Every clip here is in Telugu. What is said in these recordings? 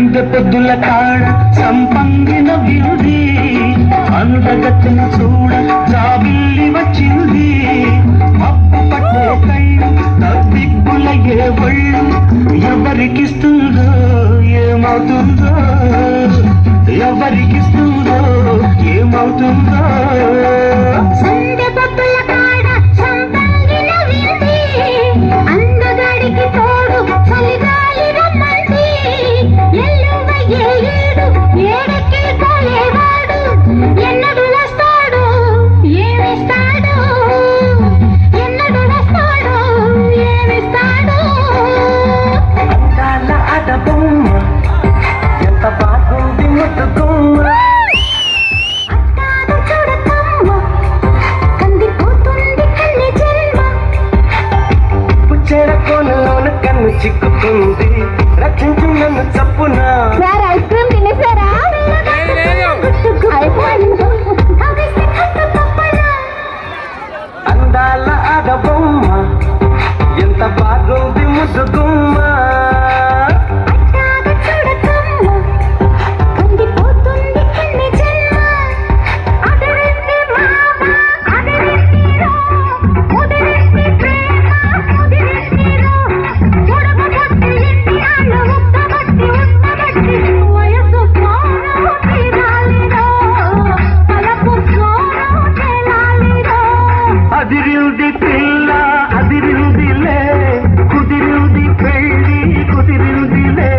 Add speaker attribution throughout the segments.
Speaker 1: పొద్దుల కాడ సంపంగిన విరుది అనుదగతిని చూడ జాబిల్లి వచ్చింది మబ్బు పట్టే కళ్ళు తగ్గిప్పుల ఏ ఒళ్ళు ఎవరికిస్తుందో ఏమవుతుందో ఎవరికిస్తుందో ఏమవుతుందో చిక్కుతుంది రక్షించు నన్ను చప్పున
Speaker 2: సార్ ఐస్ క్రీమ్ తినేసారా
Speaker 1: అందాల ఆడబొమ్మ ఎంత బాగుంది ముద్దుగుమ్మ అదిరింది పిల్ల అదిరిందిలే కుదిరింది పెళ్ళి కుదిరిందిలే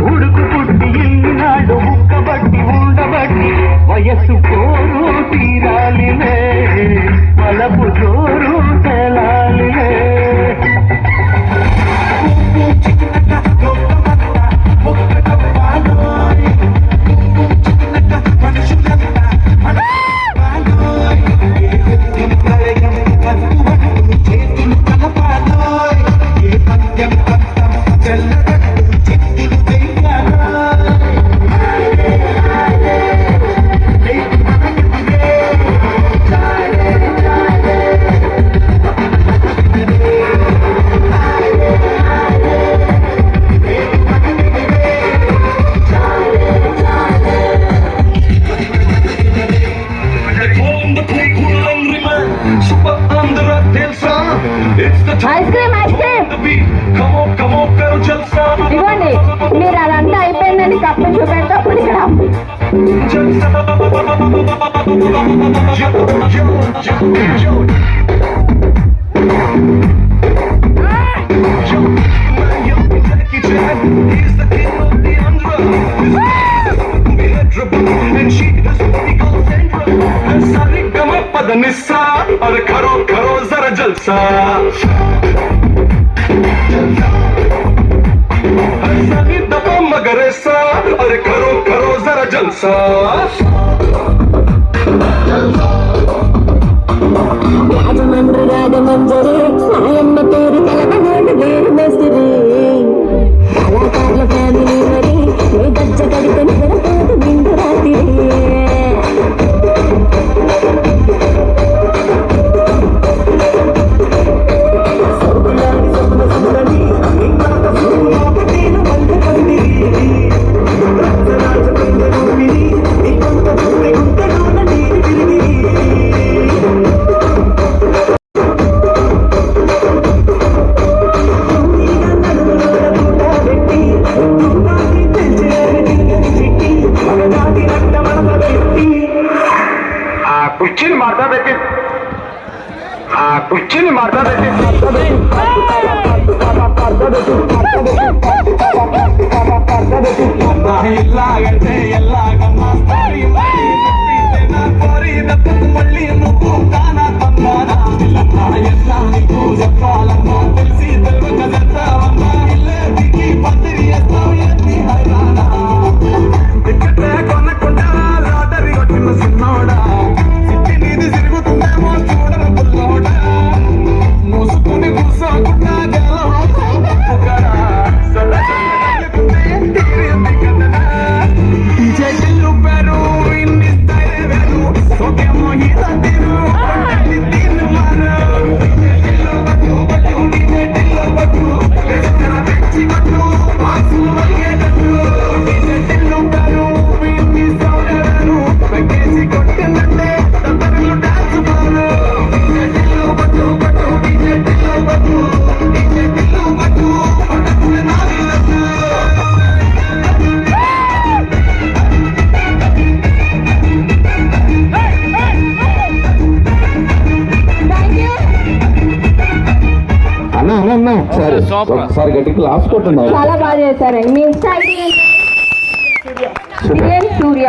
Speaker 1: ఉడుకు పుట్టి ఎన్నినాడు ముక్కబట్టి ఉండబట్టి వయస్సు కోరు తీరాలిలే వలపు జోరు తేలాలిలే
Speaker 2: ఐస్ క్రీమ్ ఇవ్వండి మీరు అదంతా అయిపోయిందని కప్పు చూపెట్టప్పుడు ఇక్కడ
Speaker 1: निस्सा और करो करो जरा जलसा दबा मगर ऐसा और करो करो जरा जलसा
Speaker 2: రాజమండ్రి రాజమంజరి నాయన్న పేరు తెలవనాడు వేరు మెసిరి కళాకారుల ఫ్యామిలీ మరి ఏ గజ్జ కడితే నిద్రపోదు నిండు రాత్రి
Speaker 1: कुर्चीని मारता ఇలాగంటే ఎలాగమ్మా మళ్ళీ నువ్వు కానా తమ్మానా ఎట్లా నీకు చెప్పాలమ్మా తెలిసి తెలియక చెప్తావమ్మా ఇల్లేకి పందిరి వేస్తావు ఎత్తి హైరానా ఇక్కడే కొనకుండా లాటరీ కొట్టిన సిన్నోడా సిట్టి నీది తిరుగుతుందేమో చూడరు పుల్లోడా మూసుకుని కూర్చోకుండా
Speaker 3: ఒకసారి ఒకసారి గట్టి క్లాస్ కొట్టున్నారు.
Speaker 2: చాలా బాగా చేశారండి. మీ ఇన్స్టా ఐడి ఏంటి? సూర్య.